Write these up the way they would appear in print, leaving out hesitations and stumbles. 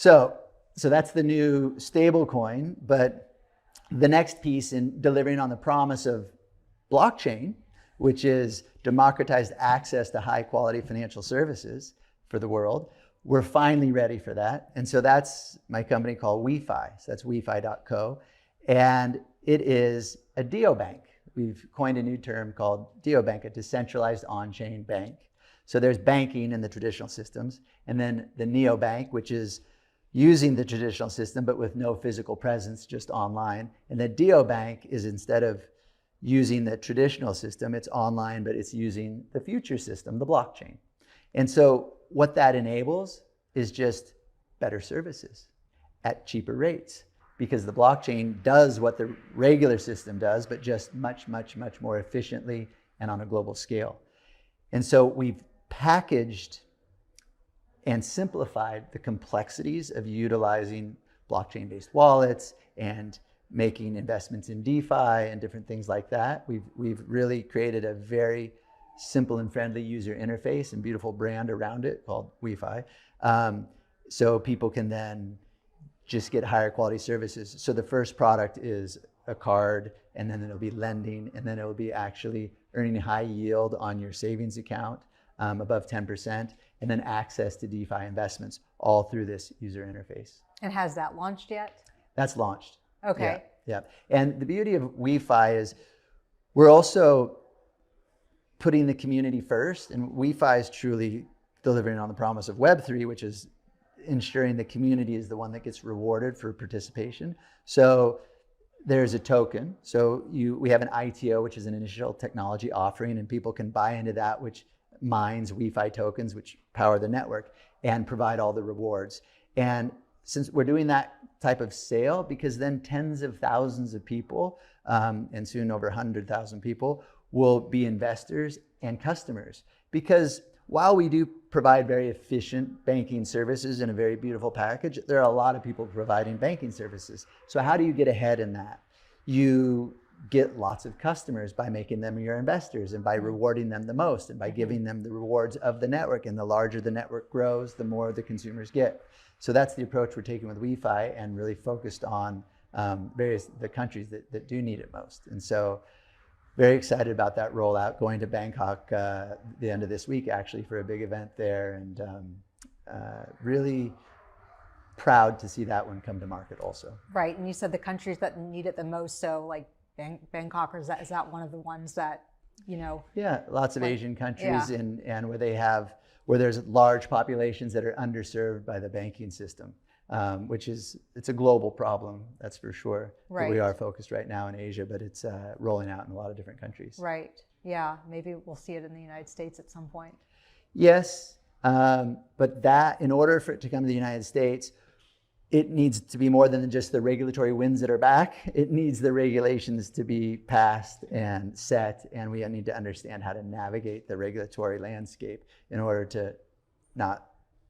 So that's the new stable coin. But the next piece in delivering on the promise of blockchain, which is democratized access to high quality financial services for the world, we're finally ready for that. And so that's my company called WeFi. So that's wefi.co. And it is a Deobank. We've coined a new term called Deobank, a decentralized on-chain bank. So there's banking in the traditional systems, and then the neobank, which is using the traditional system, but with no physical presence, just online. And the Deobank is, instead of using the traditional system, it's online, but it's using the future system, the blockchain. And so what that enables is just better services at cheaper rates, because the blockchain does what the regular system does, but just much, much, much more efficiently and on a global scale. And so we've packaged and simplified the complexities of utilizing blockchain-based wallets and making investments in DeFi and different things like that. We've really created a very simple and friendly user interface and beautiful brand around it called WeFi. So people can then just get higher quality services. So the first product is a card, and then it'll be lending, and then it'll be actually earning high yield on your savings account, above 10%, and then access to DeFi investments, all through this user interface. And has that launched yet? That's launched. Okay. Yeah. And the beauty of WeFi is we're also putting the community first, and WeFi is truly delivering on the promise of Web3, which is ensuring the community is the one that gets rewarded for participation. So there's a token. So we have an ITO, which is an initial technology offering, and people can buy into that, which mines WeFi tokens, which power the network and provide all the rewards. And since we're doing that type of sale, because then tens of thousands of people, and soon over 100,000 people, will be investors and customers. Because while we do provide very efficient banking services in a very beautiful package, there are a lot of people providing banking services. So how do you get ahead in that? You get lots of customers by making them your investors and by rewarding them the most and by giving them the rewards of the network. And the larger the network grows, the more the consumers get. So that's the approach we're taking with WeFi, and really focused on the countries that do need it most. And so very excited about that rollout, going to Bangkok the end of this week, actually, for a big event there, and really proud to see that one come to market also. Right, and you said the countries that need it the most, so like Bangkok, or is that one of the ones that, you know? Yeah, lots of Asian countries, and where there's large populations that are underserved by the banking system, which it's a global problem, that's for sure. Right. We are focused right now in Asia, but it's rolling out in a lot of different countries. Right, yeah, maybe we'll see it in the United States at some point. Yes, but that, in order for it to come to the United States, it needs to be more than just the regulatory winds at our back. It needs the regulations to be passed and set, and we need to understand how to navigate the regulatory landscape in order to not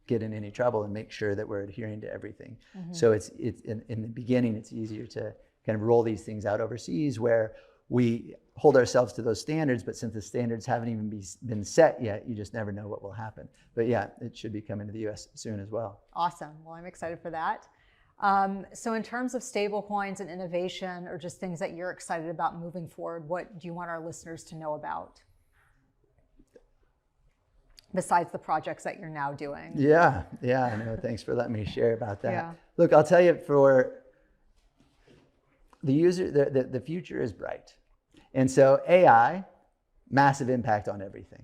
get in any trouble and make sure that we're adhering to everything. Mm-hmm. So it's in the beginning, it's easier to kind of roll these things out overseas, where we hold ourselves to those standards, but since the standards haven't even been set yet, you just never know what will happen. But yeah, it should be coming to the US soon as well. Awesome. Well, I'm excited for that. So in terms of stable coins and innovation, or just things that you're excited about moving forward, what do you want our listeners to know about, besides the projects that you're now doing? Yeah, I know. Thanks for letting me share about that. Yeah. Look, I'll tell you, for the user, the future is bright. And so AI, massive impact on everything.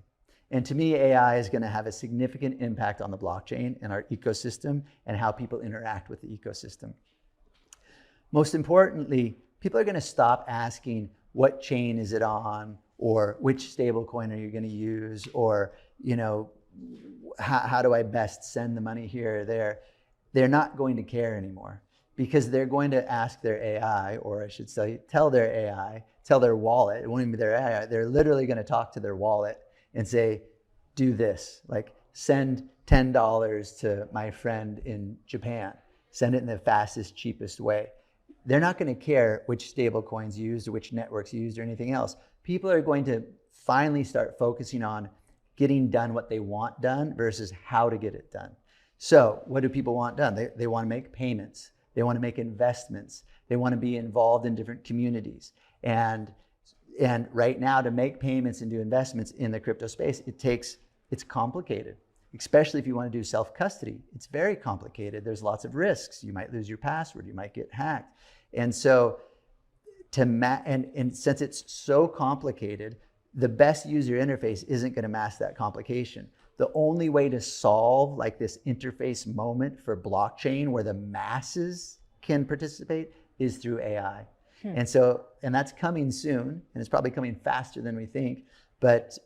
And to me, AI is going to have a significant impact on the blockchain and our ecosystem and how people interact with the ecosystem. Most importantly, people are going to stop asking what chain is it on, or which stablecoin are you going to use, or how do I best send the money here or there. They're not going to care anymore, because they're going to ask their AI, or I should say, tell their wallet. It won't even be their AI. They're literally going to talk to their wallet and say, do this, like send $10 to my friend in Japan. Send it in the fastest, cheapest way. They're not going to care which stable coins used or which networks used or anything else. People are going to finally start focusing on getting done what they want done versus how to get it done. So what do people want done? They want to make payments. They want to make investments. They want to be involved in different communities. And right now, to make payments and do investments in the crypto space, it's complicated, especially if you want to do self-custody. It's very complicated. There's lots of risks. You might lose your password. You might get hacked. And so and since it's so complicated, the best user interface isn't going to mask that complication. The only way to solve like this interface moment for blockchain where the masses can participate is through AI. And that's coming soon, and it's probably coming faster than we think. But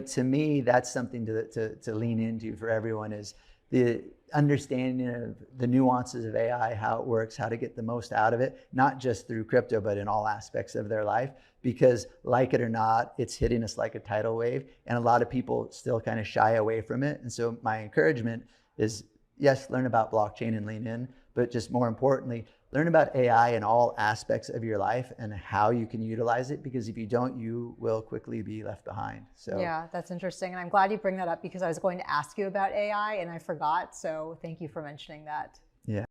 to me, that's something to lean into for everyone, is the understanding of the nuances of AI, how it works, how to get the most out of it, not just through crypto, but in all aspects of their life. Because like it or not, it's hitting us like a tidal wave, and a lot of people still kind of shy away from it. And so my encouragement is, yes, learn about blockchain and lean in, but just more importantly, learn about AI in all aspects of your life and how you can utilize it, because if you don't, you will quickly be left behind. So yeah, that's interesting. And I'm glad you bring that up, because I was going to ask you about AI and I forgot. So thank you for mentioning that. yeah.